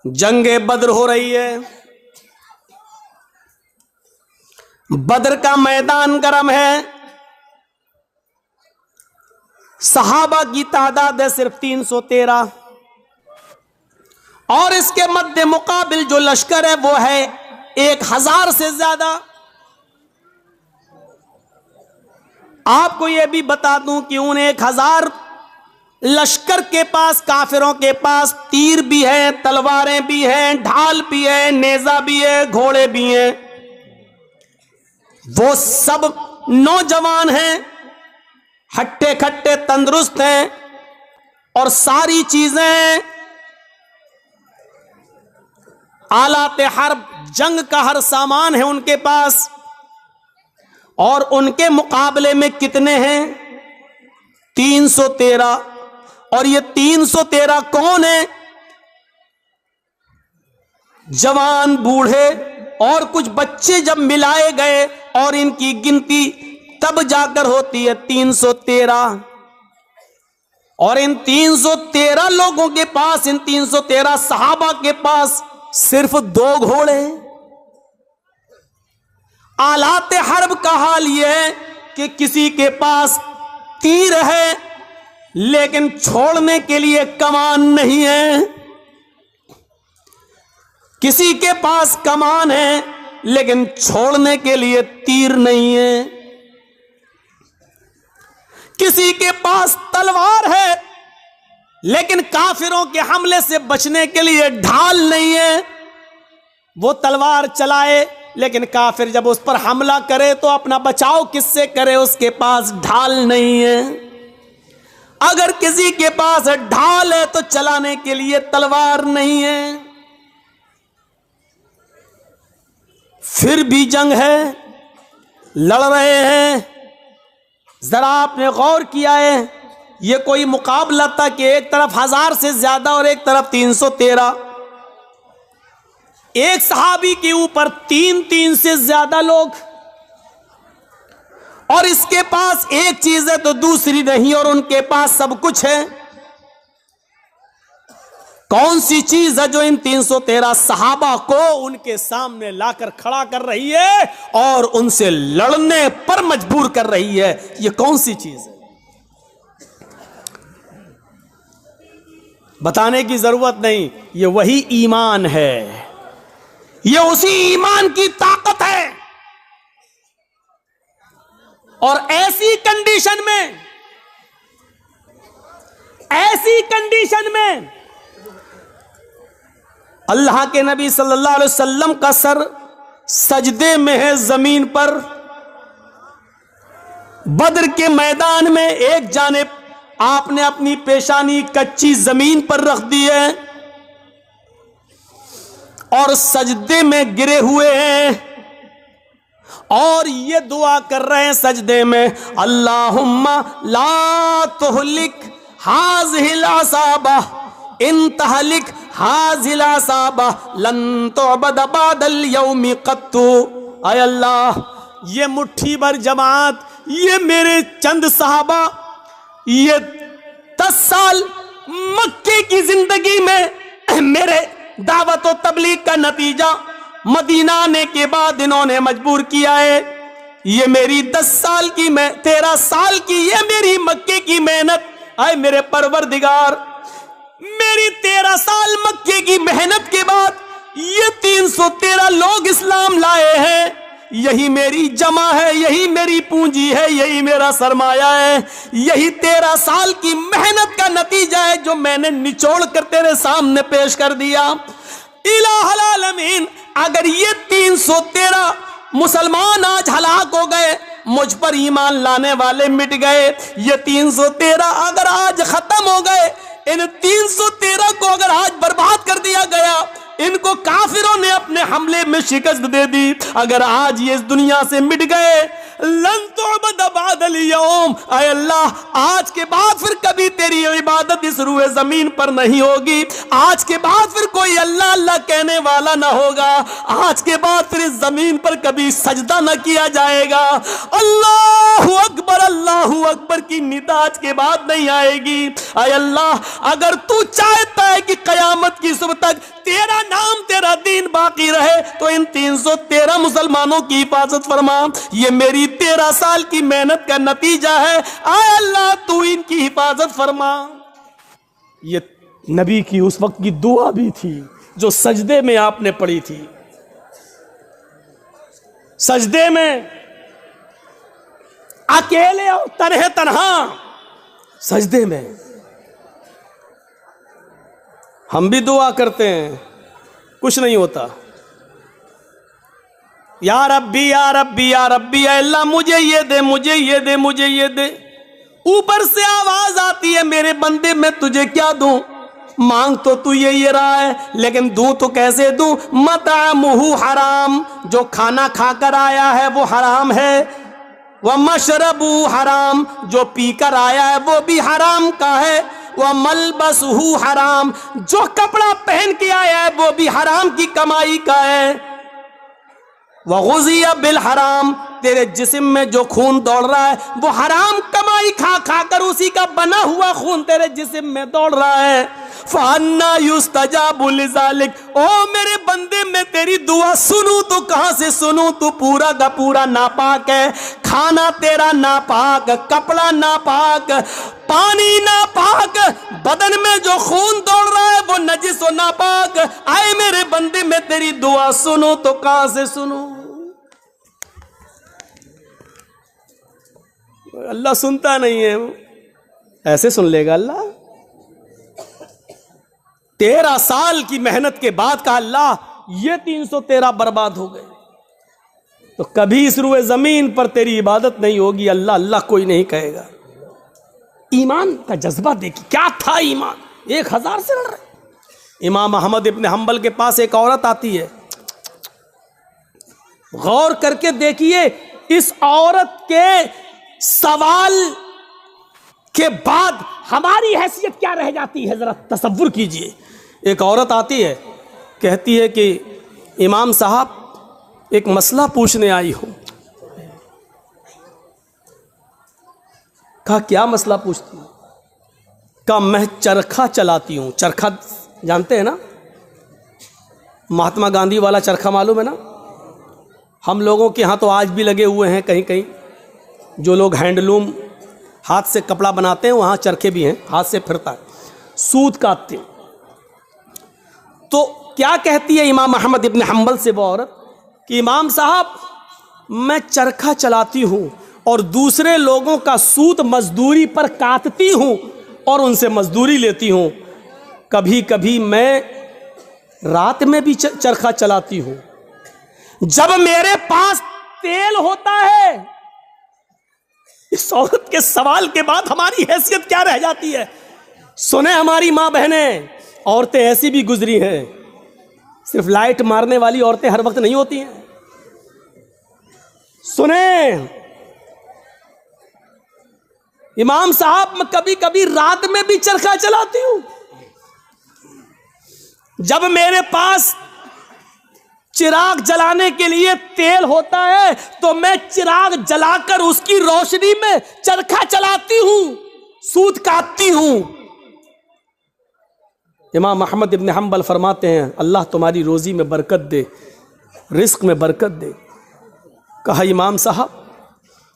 जंगे बद्र हो रही है, बद्र का मैदान गर्म है। सहाबा की तादाद है सिर्फ 313 और इसके मध्य मुकाबिल जो लश्कर है वो है 1000 से ज्यादा। आपको यह भी बता दूं कि उन 1000 लश्कर के पास, काफिरों के पास तीर भी है, तलवारें भी हैं, ढाल भी है, नेजा भी है, घोड़े भी हैं। वो सब नौजवान हैं, हट्टे खट्टे तंदुरुस्त हैं और सारी चीजें आलाते हर्ब, जंग का हर सामान है उनके पास। और उनके मुकाबले में कितने हैं? 313। और ये 313 कौन है? जवान, बूढ़े और कुछ बच्चे जब मिलाए गए और इनकी गिनती तब जाकर होती है 313। और इन 313 लोगों के पास, इन 313 सहाबा के पास सिर्फ 2 घोड़े। आलाते हर्ब का हाल यह है कि किसी के पास तीर है लेकिन छोड़ने के लिए कमान नहीं है, किसी के पास कमान है लेकिन छोड़ने के लिए तीर नहीं है, किसी के पास तलवार है लेकिन काफिरों के हमले से बचने के लिए ढाल नहीं है। वो तलवार चलाए लेकिन काफिर जब उस पर हमला करे तो अपना बचाव किससे करे? उसके पास ढाल नहीं है। अगर किसी के पास ढाल है तो चलाने के लिए तलवार नहीं है। फिर भी जंग है, लड़ रहे हैं। जरा आपने गौर किया है, यह कोई मुकाबला था कि एक तरफ 1000 से ज्यादा और एक तरफ 313। एक सहाबी के ऊपर 3 से ज्यादा लोग, और इसके पास एक चीज है तो दूसरी नहीं, और उनके पास सब कुछ है। कौन सी चीज है जो इन 313 सहाबा को उनके सामने लाकर खड़ा कर रही है और उनसे लड़ने पर मजबूर कर रही है? यह कौन सी चीज है? बताने की जरूरत नहीं, यह वही ईमान है। यह उसी ईमान की ताकत है। और ऐसी कंडीशन में अल्लाह के नबी सल्लल्लाहु अलैहि वसल्लम का सर सजदे में है जमीन पर। बद्र के मैदान में एक जानिब आपने अपनी पेशानी कच्ची जमीन पर रख दी है और सजदे में गिरे हुए हैं और ये दुआ कर रहे हैं सजदे में, अल्लाहुम्मा ला तुहलिक हाज़िहिल असाबा इन तहलिक हाज़िहिल असाबा लन तुअबद बअदल यौमि क़त्तु। आय अल्लाह, ये मुट्ठी भर जमात, ये मेरे चंद सहाबा, ये 10 साल मक्के की जिंदगी में मेरे दावत और तबलीग का नतीजा मदीना आने के बाद इन्होंने मजबूर किया है। ये मेरी 10 साल की, मैं 13 साल की, ये मेरी मक्के की मेहनत। आए मेरे परवरदिगार, मेरी 13 साल मक्के की मेहनत के बाद ये 313 लोग इस्लाम लाए हैं। यही मेरी जमा है, यही मेरी पूंजी है, यही मेरा सरमाया है, यही 13 साल की मेहनत का नतीजा है जो मैंने निचोड़ कर तेरे सामने पेश कर दिया। इलाहुल आलमीन, अगर ये 313 मुसलमान आज हलाक हो गए, मुझ पर ईमान लाने वाले मिट गए, ये 313 अगर आज खत्म हो गए, इन 313 को अगर आज बर्बाद कर दिया गया, इनको काफिरों ने अपने हमले में शिकस्त दे दी, अगर आज ये इस दुनिया से मिट गए, लन तुअबद बअदल यौम, आय अल्लाह, आज के बाद फिर कभी तेरी इबादत इस रूए जमीन पर नहीं होगी। आज के बाद फिर कोई अल्लाह अल्लाह कहने वाला ना होगा। आज के बाद फिर इस जमीन पर कभी सजदा न किया जाएगा। अल्लाहु अकबर की निदा आज के बाद नहीं आएगी। आय अल्लाह, अगर तू चाहता है कि कयामत की जब तक तेरा नाम तेरा दीन बाकी रहे तो इन 313 मुसलमानों की हिफाजत फरमा। ये मेरी 13 साल की मेहनत का नतीजा है, आए अल्लाह तू इनकी हिफाजत फरमा। ये नबी की उस वक्त की दुआ भी थी जो सजदे में आपने पढ़ी थी। सजदे में अकेले और तन्हे तन्हा सजदे में हम भी दुआ करते हैं, कुछ नहीं होता। या रब्बी या रब्बी या रब्बी, अल्लाह मुझे ये दे, मुझे ये दे, मुझे ये दे। ऊपर से आवाज आती है, मेरे बंदे मैं तुझे क्या दूं? मांग तो तू ये रहा है, लेकिन दूं तो कैसे दूं? मतामुहु हराम, जो खाना खाकर आया है वो हराम है। वह मशरबू हराम, जो पीकर आया है वो भी हराम का है। वह मलबसहु हराम, जो कपड़ा पहन के आया है वो भी हराम की कमाई का है। वह गुज़िया बिल हराम, तेरे जिस्म में जो खून दौड़ रहा है वो हराम कमाई खा खा कर उसी का बना हुआ खून तेरे जिस्म में दौड़ रहा है। फ़अन्ना युस्तजाबु लिज़ालिक, ओ मेरे बंदे मैं तेरी दुआ सुनूं तो कहां से सुनूं? तू पूरा का पूरा नापाक है, खाना तेरा नापाक, कपड़ा नापाक, पानी नापाक, बदन में जो खून दौड़ रहा है वो नजिस और नापाक। आए मेरे बंदे मैं तेरी दुआ सुनूं तो कहां से सुनूं? अल्लाह सुनता नहीं है, ऐसे सुन लेगा अल्लाह? 13 साल की मेहनत के बाद का अल्लाह ये 313 बर्बाद हो गए। तो कभी इस रुए जमीन पर तेरी इबादत नहीं होगी, अल्लाह अल्लाह कोई नहीं कहेगा। ईमान का जज्बा देखिए, क्या था ईमान। 1000 से लड़ रहे। इमाम अहमद इब्न हंबल के पास एक औरत आती है, गौर करके देखिए इस औरत के सवाल के बाद हमारी हैसियत क्या रह जाती है, जरा तसव्वुर कीजिए। एक औरत आती है, कहती है कि इमाम साहब एक मसला पूछने आई हूं। कहा क्या मसला पूछती हूं? कहा मैं चरखा चलाती हूं। चरखा जानते हैं ना, महात्मा गांधी वाला चरखा मालूम है ना? हम लोगों के यहाँ तो आज भी लगे हुए हैं कहीं कहीं। जो लोग हैंडलूम हाथ से कपड़ा बनाते हैं वहाँ चरखे भी हैं, हाथ से फिरता है, सूत काटते हैं। तो क्या कहती है इमाम अहमद इब्न हंबल से वो औरत कि इमाम साहब मैं चरखा चलाती हूँ और दूसरे लोगों का सूत मजदूरी पर काटती हूँ और उनसे मजदूरी लेती हूँ। कभी कभी मैं रात में भी चरखा चलाती हूँ। जब मेरे पास तेल होता है, इस औरत के सवाल के बाद हमारी हैसियत क्या रह जाती है? सुने हमारी माँ बहनें, औरतें ऐसी भी गुजरी हैं। सिर्फ लाइट मारने वाली औरतें हर वक्त नहीं होती हैं। सुने इमाम साहब, मैं कभी कभी रात में भी चरखा चलाती हूं। जब मेरे पास चिराग जलाने के लिए तेल होता है तो मैं चिराग जलाकर उसकी रोशनी में चरखा चलाती हूं, सूत काटती हूं। इमाम अहमद इब्न हंबल फरमाते हैं अल्लाह तुम्हारी रोजी में बरकत दे, रिस्क में बरकत दे। कहा इमाम साहब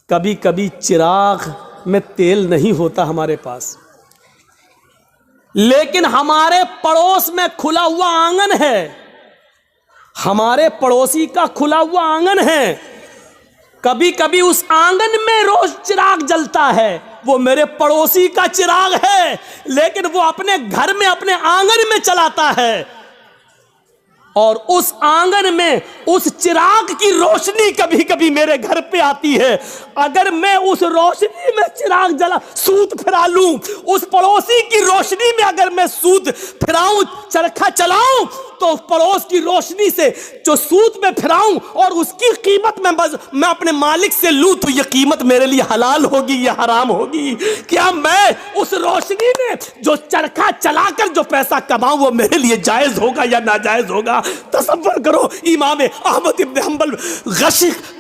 कभी कभी चिराग में तेल नहीं होता हमारे पास, लेकिन हमारे पड़ोस में खुला हुआ आंगन है, हमारे पड़ोसी का खुला हुआ आंगन है। कभी कभी उस आंगन में रोज चिराग जलता है, वो मेरे पड़ोसी का चिराग है, लेकिन वो अपने घर में अपने आंगन में चलाता है और उस आंगन में उस चिराग की रोशनी कभी कभी मेरे घर पे आती है। अगर मैं उस रोशनी में चिराग जला सूत फिरा लूं, उस पड़ोसी की रोशनी में अगर मैं सूत फिराऊं, चरखा चलाऊं, तो पड़ोस की रोशनी से जो सूत में फिराऊं और उसकी कीमत में मैं अपने मालिक से लूं तो यह कीमत मेरे लिए हलाल होगी या हराम होगी? क्या मैं उस रोशनी में जो चरखा चलाकर जो पैसा कमाऊं वो मेरे लिए जायज होगा या नाजायज होगा? तसव्वुर करो, इमाम अहमद इब्न हंबल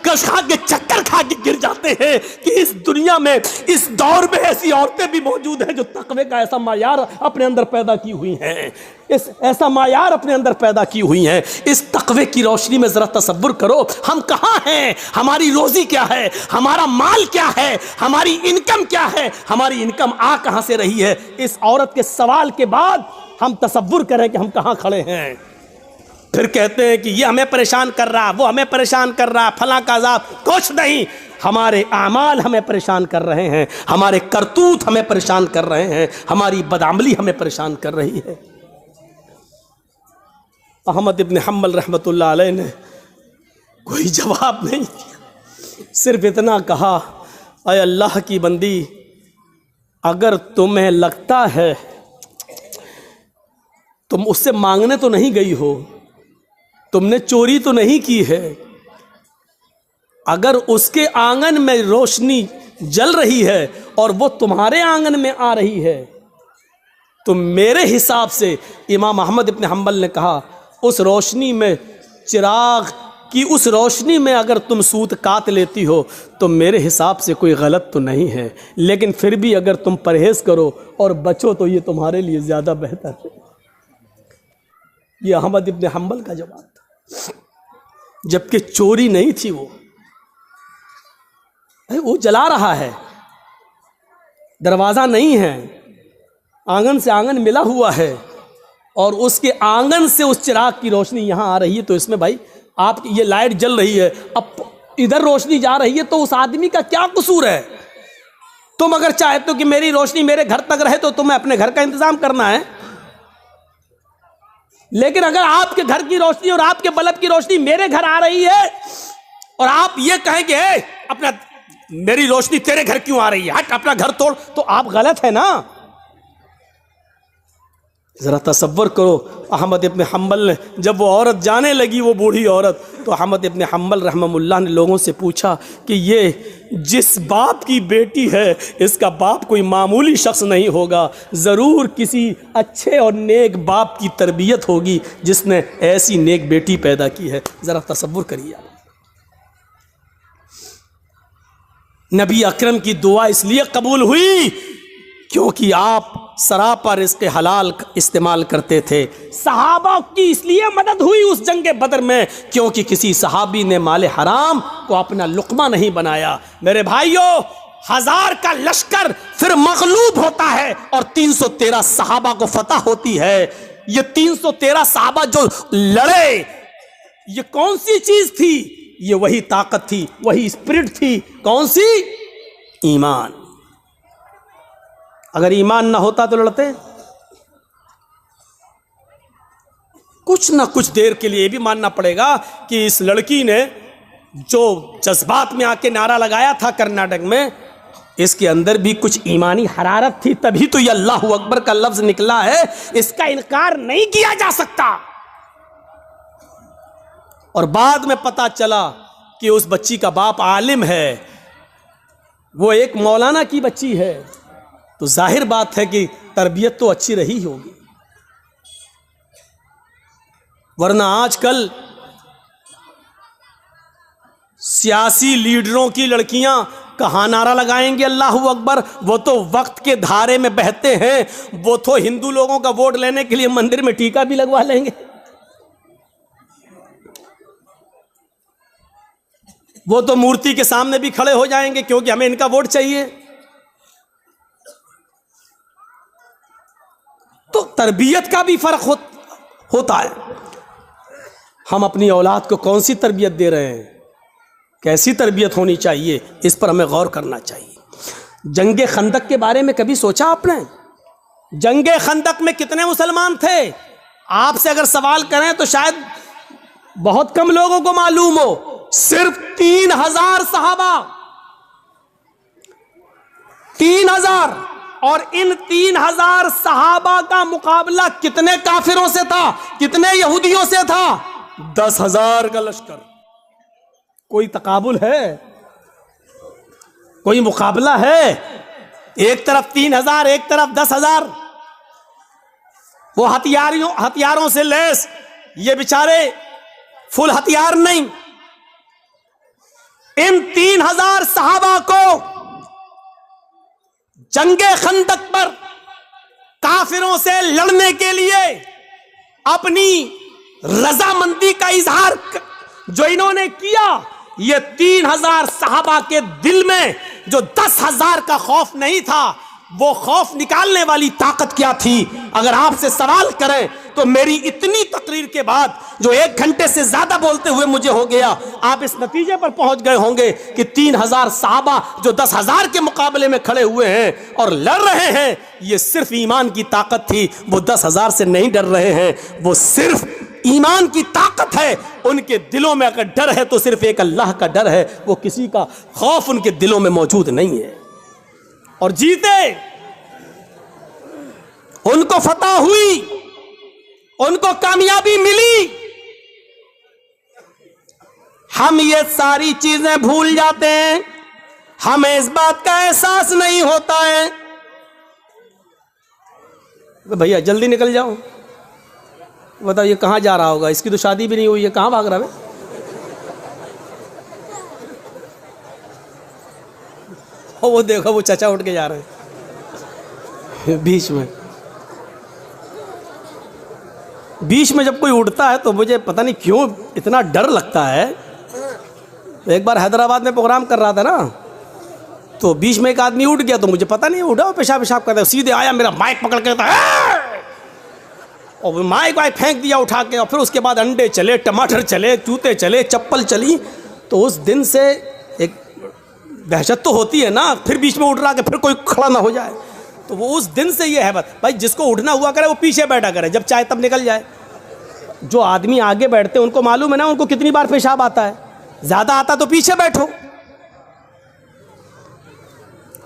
कश खा के चक्कर खा के गिर जाते हैं कि इस दुनिया में, इस दौर में ऐसी औरतें भी मौजूद हैं जो तकवे का ऐसा मायार अपने अंदर पैदा की हुई हैं, ऐसा मायार अपने अंदर पैदा की हुई हैं। इस तकवे की रोशनी में जरा तसव्वुर करो, हम कहाँ हैं, हमारी रोजी क्या है, हमारा माल क्या है, हमारी इनकम क्या है, हमारी इनकम आ कहाँ से रही है। इस औरत के सवाल के बाद हम तसव्वुर करें कि हम कहाँ खड़े हैं। फिर कहते हैं कि ये हमें परेशान कर रहा, वो हमें परेशान कर रहा, फलां का अज़ाब। कुछ नहीं, हमारे आमाल हमें परेशान कर रहे हैं, हमारे करतूत हमें परेशान कर रहे हैं, हमारी बदअमली हमें परेशान कर रही है। अहमद इब्न हंबल रहमतुल्लाह अलैह ने कोई जवाब नहीं दिया, सिर्फ इतना कहा, ऐ अल्लाह की बंदी, अगर तुम्हें लगता है, तुम उससे मांगने तो नहीं गई हो, तुमने चोरी तो नहीं की है, अगर उसके आंगन में रोशनी जल रही है और वो तुम्हारे आंगन में आ रही है, तो मेरे हिसाब से, इमाम अहमद इब्न हंबल ने कहा, उस रोशनी में, चिराग की उस रोशनी में अगर तुम सूत काट लेती हो तो मेरे हिसाब से कोई गलत तो नहीं है, लेकिन फिर भी अगर तुम परहेज़ करो और बचो तो ये तुम्हारे लिए ज़्यादा बेहतर है। ये अहमद इब्न हंबल का जवाब था, जबकि चोरी नहीं थी, वो जला रहा है, दरवाज़ा नहीं है, आंगन से आंगन मिला हुआ है और उसके आंगन से उस चिराग की रोशनी यहाँ आ रही है, तो इसमें भाई आप, ये लाइट जल रही है, अब इधर रोशनी जा रही है, तो उस आदमी का क्या कसूर है। तुम अगर चाहते हो कि मेरी रोशनी मेरे घर तक रहे तो तुम्हें अपने घर का इंतजाम करना है, लेकिन अगर आपके घर की रोशनी और आपके बल्ब की रोशनी मेरे घर आ रही है और आप ये कहेंगे अपना, मेरी रोशनी तेरे घर क्यों आ रही है, हट अपना घर तोड़, तो आप गलत है ना। ज़रा तसव्वुर करो, अहमद इब्न हंबल ने, जब वो औरत जाने लगी, वो बूढ़ी औरत, तो अहमद इब्न हंबल रहमहुल्लाह ने लोगों से पूछा कि ये जिस बाप की बेटी है, इसका बाप कोई मामूली शख्स नहीं होगा, ज़रूर किसी अच्छे और नेक बाप की तरबियत होगी जिसने ऐसी नेक बेटी पैदा की है। ज़रा तसव्वुर करिए, नबी अकरम की दुआ इसलिए कबूल हुई क्योंकि आप सरापा रिज़्क़ हलाल इस्तेमाल करते थे। सहाबा की इसलिए मदद हुई उस जंगे बदर में क्योंकि किसी सहाबी ने माले हराम को अपना लुक़मा नहीं बनाया। मेरे भाइयों, 1000 का लश्कर फिर मगलूब होता है और 313 सहाबा को फतह होती है। ये 313 सहाबा जो लड़े, ये कौन सी चीज थी? ये वही ताकत थी, वही स्पिरिट थी। कौन सी? ईमान। अगर ईमान ना होता तो लड़ते? कुछ ना कुछ देर के लिए भी मानना पड़ेगा कि इस लड़की ने जो जज्बात में आके नारा लगाया था कर्नाटक में, इसके अंदर भी कुछ ईमानी हरारत थी, तभी तो ये अल्लाह अकबर का लफ्ज निकला है। इसका इनकार नहीं किया जा सकता। और बाद में पता चला कि उस बच्ची का बाप आलिम है, वो एक मौलाना की बच्ची है, तो जाहिर बात है कि तरबियत तो अच्छी रही होगी। वरना आजकल सियासी लीडरों की लड़कियां कहाँ नारा लगाएंगे अल्लाह अकबर? वो तो वक्त के धारे में बहते हैं। वो तो हिंदू लोगों का वोट लेने के लिए मंदिर में टीका भी लगवा लेंगे। वो तो मूर्ति के सामने भी खड़े हो जाएंगे क्योंकि हमें इनका वोट चाहिए। तो तरबियत का भी फर्क होता है। हम अपनी औलाद को कौन सी तरबियत दे रहे हैं, कैसी तरबियत होनी चाहिए, इस पर हमें गौर करना चाहिए। जंगे खंदक के बारे में कभी सोचा आपने? जंगे खंदक में कितने मुसलमान थे? आपसे अगर सवाल करें तो शायद बहुत कम लोगों को मालूम हो। सिर्फ 3000 सहाबा, 3000, और इन 3000 सहाबा का मुकाबला कितने काफिरों से था, कितने यहूदियों से था? 10,000 का लश्कर। कोई तकाबुल है? कोई मुकाबला है? एक तरफ 3000, एक तरफ 10,000। वो हथियारों से लैस, ये बेचारे फुल हथियार नहीं। इन 3000 सहाबा को जंगे खंदक पर काफिरों से लड़ने के लिए अपनी रजामंदी का इजहार जो इन्होंने किया, ये 3000 सहाबा के दिल में जो 10,000 का खौफ नहीं था, वो खौफ निकालने वाली ताकत क्या थी? अगर आपसे सवाल करें तो मेरी इतनी तकरीर के बाद जो 1 घंटे से ज्यादा बोलते हुए मुझे हो गया, आप इस नतीजे पर पहुंच गए होंगे कि 3000 सहाबा जो 10,000 के मुकाबले में खड़े हुए हैं और लड़ रहे हैं, ये सिर्फ ईमान की ताकत थी। वो 10,000 से नहीं डर रहे हैं, वो सिर्फ ईमान की ताकत है। उनके दिलों में अगर डर है तो सिर्फ एक अल्लाह का डर है, वो किसी का खौफ उनके दिलों में मौजूद नहीं है। और जीते, उनको फतह हुई, उनको कामयाबी मिली। हम ये सारी चीजें भूल जाते हैं, हमें इस बात का एहसास नहीं होता है। भैया जल्दी निकल जाओ, बताओ ये कहाँ जा रहा होगा? इसकी तो शादी भी नहीं हुई है, कहाँ भाग रहा है? वो देखो वो चचा उठ के जा रहे हैं। बीच में जब कोई उठता है तो मुझे पता नहीं क्यों इतना डर लगता है। एक बार हैदराबाद में प्रोग्राम कर रहा था ना, तो बीच में एक आदमी उठ गया, तो मुझे पता नहीं उठा, पेशाब करता, सीधे आया, मेरा माइक पकड़ के और माइक वाइक फेंक दिया उठा के। और फिर उसके बाद अंडे चले, टमाटर चले, जूते चले, चप्पल चली। तो उस दिन से एक दहशत तो होती है ना, फिर बीच में उठ रहा कि फिर कोई खड़ा ना हो जाए। तो वो उस दिन से ये है बस भाई, जिसको उठना हुआ करे वो पीछे बैठा करे, जब चाहे तब निकल जाए। जो आदमी आगे बैठते हैं उनको मालूम है ना उनको कितनी बार पेशाब आता है, ज्यादा आता तो पीछे बैठो।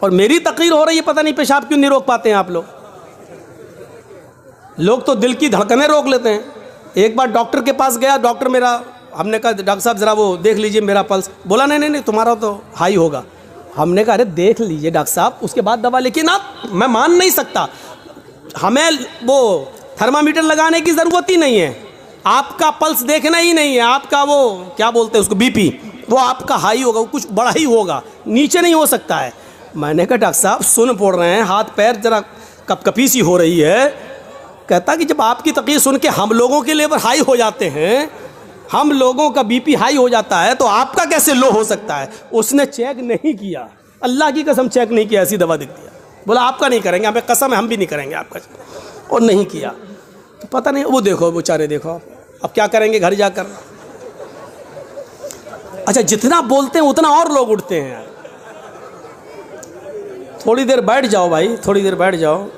और मेरी तकरीर हो रही है, पता नहीं पेशाब क्यों नहीं रोक पाते हैं आप लोग। लोग तो दिल की धड़कनें रोक लेते हैं। एक बार डॉक्टर के पास गया, डॉक्टर मेरा, हमने कहा डॉक्टर साहब ज़रा वो देख लीजिए मेरा पल्स। बोला नहीं नहीं नहीं तुम्हारा तो हाई होगा। हमने कहा अरे देख लीजिए डॉक्टर साहब, उसके बाद दवा। लेकिन आप, मैं मान नहीं सकता, हमें वो थर्मामीटर लगाने की ज़रूरत ही नहीं है, आपका पल्स देखना ही नहीं है, आपका वो क्या बोलते हैं उसको, बीपी, वो आपका हाई होगा, वो कुछ बड़ा ही होगा, नीचे नहीं हो सकता है। मैंने कहा डॉक्टर साहब सुन पड़ रहे हैं, हाथ पैर ज़रा कपकपी सी हो रही है। कहता कि जब आपकी तकरीर सुन के हम लोगों के लेवल हाई हो जाते हैं, हम लोगों का बीपी हाई हो जाता है, तो आपका कैसे लो हो सकता है? उसने चेक नहीं किया, अल्लाह की कसम चेक नहीं किया, ऐसी दवा दिख दिया। बोला आपका नहीं करेंगे, हमें कसम है हम भी नहीं करेंगे आपका, और नहीं किया। तो पता नहीं, वो देखो बेचारे, देखो अब क्या करेंगे घर जाकर। अच्छा, जितना बोलते हैं उतना और लोग उठते हैं यार। थोड़ी देर बैठ जाओ भाई, थोड़ी देर बैठ जाओ।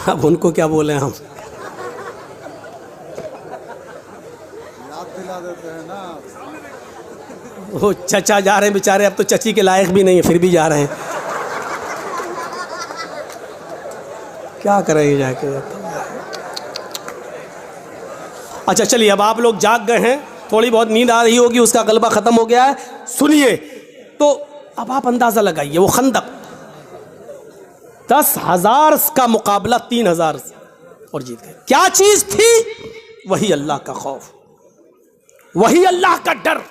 अब उनको क्या बोले हम, याद दिला देते हैं ना। वो चचा जा रहे हैं बेचारे, अब तो चची के लायक भी नहीं है, फिर भी जा रहे हैं। क्या करेंगे जाके। अच्छा चलिए, अब आप लोग जाग गए हैं, थोड़ी बहुत नींद आ रही होगी, उसका गलबा खत्म हो गया है। सुनिए, तो अब आप अंदाजा लगाइए, वो खंदक 10,000 का मुकाबला 3,000 और जीत गए। क्या चीज थी? वही अल्लाह का खौफ, वही अल्लाह का डर।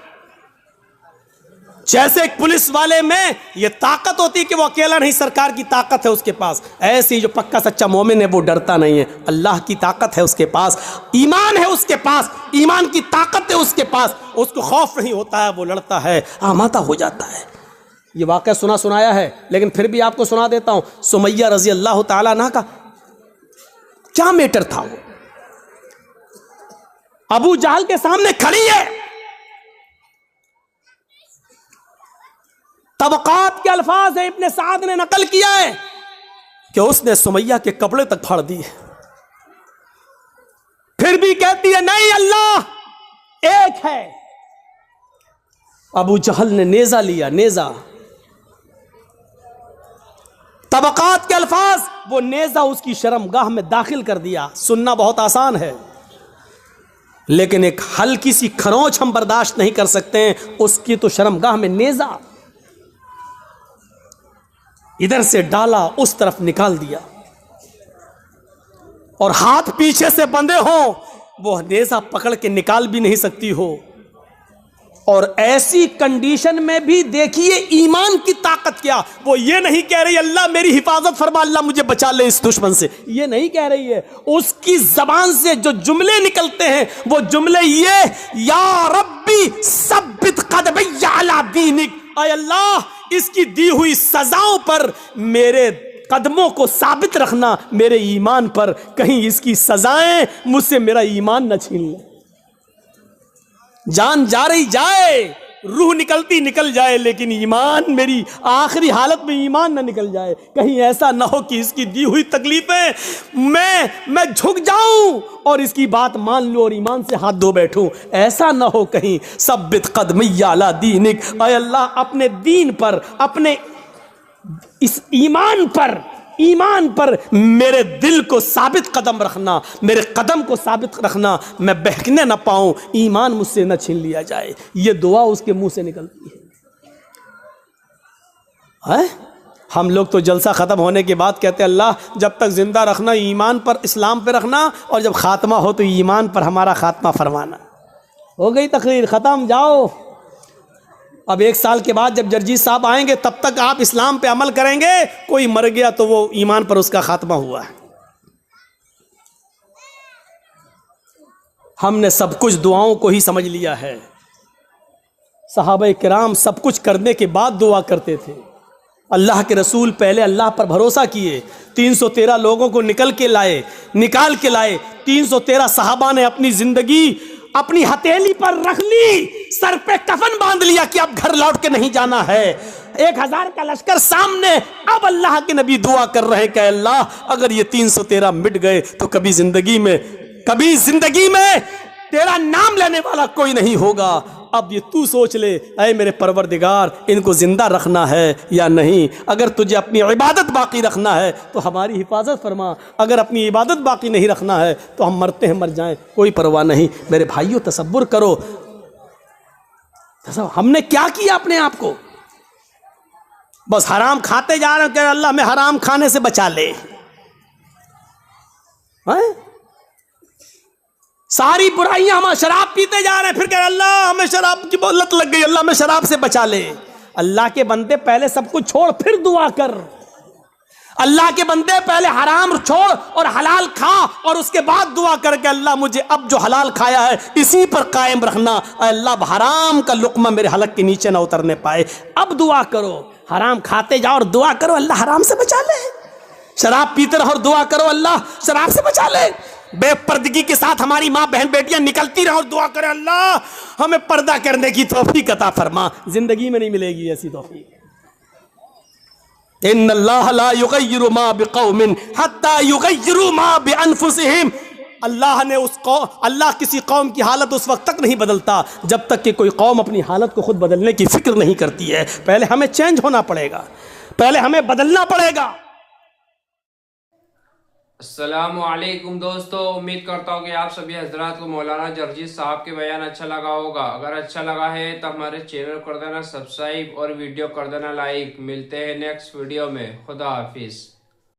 जैसे एक पुलिस वाले में ये ताकत होती है कि वो अकेला नहीं, सरकार की ताकत है उसके पास, ऐसे ही जो पक्का सच्चा मोमिन है वो डरता नहीं है। अल्लाह की ताकत है उसके पास, ईमान है उसके पास, ईमान की ताकत है उसके पास, उसको खौफ नहीं होता है, वो लड़ता है, आमादा हो जाता है। ये वाक़या सुनाया है, लेकिन फिर भी आपको सुना देता हूं। सुमैया रजी अल्लाह ताला अन्हा का क्या मैटर था? वो अबू जहल के सामने खड़ी है, तबकात के अल्फाज है, इब्ने साद ने नकल किया है कि उसने सुमैया के कपड़े तक फाड़ दिए, फिर भी कहती है नहीं अल्लाह एक है। अबू जहल ने नेजा लिया, नेजा, तबकात के अल्फाज, वो नेजा उसकी शर्मगाह में दाखिल कर दिया। सुनना बहुत आसान है, लेकिन एक हल्की सी खरोंच हम बर्दाश्त नहीं कर सकते हैं, उसकी तो शर्मगाह में नेजा, इधर से डाला उस तरफ निकाल दिया, और हाथ पीछे से बंधे हों वो नेज़ा पकड़ के निकाल भी नहीं सकती हो। और ऐसी कंडीशन में भी देखिए ईमान की ताकत क्या, वो ये नहीं कह रही अल्लाह मेरी हिफाजत फरमा, अल्लाह मुझे बचा ले इस दुश्मन से, ये नहीं कह रही है। उसकी जबान से जो जुमले निकलते हैं वो जुमले ये, या रब्बी सब्बित क़दमी अला दीनिक, ऐ अल्लाह इसकी दी हुई सजाओं पर मेरे कदमों को साबित रखना, मेरे ईमान पर, कहीं इसकी सजाएं मुझसे मेरा ईमान न छीन ले। जान जा रही जाए, रूह निकलती निकल जाए, लेकिन ईमान, मेरी आखिरी हालत में ईमान न निकल जाए। कहीं ऐसा ना हो कि इसकी दी हुई तकलीफें मैं झुक जाऊं और इसकी बात मान लूं और ईमान से हाथ धो बैठूं, ऐसा ना हो कहीं। सब्बित क़दमी अला दीनिक, ऐ अल्लाह अपने दीन पर, अपने इस ईमान पर मेरे दिल को साबित कदम रखना, मेरे कदम को साबित रखना, मैं बहकने ना पाऊं, ईमान मुझसे न छीन लिया जाए। ये दुआ उसके मुंह से निकलती है। हम लोग तो जलसा ख़त्म होने के बाद कहते हैं अल्लाह जब तक ज़िंदा रखना ईमान पर, इस्लाम पर रखना, और जब ख़ात्मा हो तो ईमान पर हमारा ख़ात्मा फरमाना। हो गई तकरीर, ख़त्म, जाओ। अब 1 साल के बाद जब जर्जी साहब आएंगे तब तक आप इस्लाम पे अमल करेंगे। कोई मर गया तो वो ईमान पर उसका खात्मा हुआ है। हमने सब कुछ दुआओं को ही समझ लिया है। सहाबा किराम सब कुछ करने के बाद दुआ करते थे। अल्लाह के रसूल पहले अल्लाह पर भरोसा किए, 313 लोगों को निकाल के लाए। 313 सहाबा ने अपनी जिंदगी अपनी हथेली पर रख ली, सर पे कफन बांध लिया कि अब घर लौट के नहीं जाना है। 1000 का लश्कर सामने, अब अल्लाह के नबी दुआ कर रहे हैं कि अल्लाह अगर ये 313 मिट गए तो कभी जिंदगी में तेरा नाम लेने वाला कोई नहीं होगा। अब ये तू सोच ले, ऐ मेरे परवरदिगार, इनको जिंदा रखना है या नहीं। अगर तुझे अपनी इबादत बाकी रखना है तो हमारी हिफाजत फरमा, अगर अपनी इबादत बाकी नहीं रखना है तो हम मरते हैं मर जाएं, कोई परवाह नहीं। मेरे भाइयों तसव्वुर करो, हमने क्या किया अपने आप को, बस हराम खाते जा रहे हैं कि अल्लाह हमें हराम खाने से बचा ले। सारी बुराइयां, हम शराब पीते जा रहे हैं, फिर कह अल्लाह हमें शराब की लत लग गई, अल्लाह हमें शराब से बचा ले। अल्लाह के बंदे पहले सब कुछ छोड़ फिर दुआ कर। अल्लाह के बंदे पहले हराम छोड़ और हलाल खा और उसके बाद दुआ कर के अल्लाह मुझे अब जो हलाल खाया है इसी पर कायम रखना, अल्लाह हराम का लुक्मा मेरे हलक के नीचे ना उतरने पाए। अब दुआ करो, हराम खाते जाओ और दुआ करो अल्लाह हराम से बचा ले। शराब पीते रहो और दुआ करो अल्लाह शराब से बचा ले। बेपर्दगी के साथ हमारी माँ बहन बेटियां निकलती रहो और दुआ करें अल्लाह हमें पर्दा करने की तौफीक अता फरमा। जिंदगी में नहीं मिलेगी ऐसी तौफीक। इन्नल्लाह ला युगय्यिरु मा बिक़ौमिन हत्ता युगय्यिरु मा बिअनफुसिहिम। अल्लाह किसी कौम की हालत उस वक्त तक नहीं बदलता जब तक कि कोई कौम अपनी हालत को खुद बदलने की फिक्र नहीं करती है। पहले हमें चेंज होना पड़ेगा, पहले हमें बदलना पड़ेगा। अस्सलामुअलैकुम दोस्तों, उम्मीद करता हूँ कि आप सभी हजरात को मौलाना जर्जीस साहब के बयान अच्छा लगा होगा। अगर अच्छा लगा है तो हमारे चैनल कर देना सब्सक्राइब और वीडियो कर देना लाइक। मिलते हैं नेक्स्ट वीडियो में। खुदा हाफिज।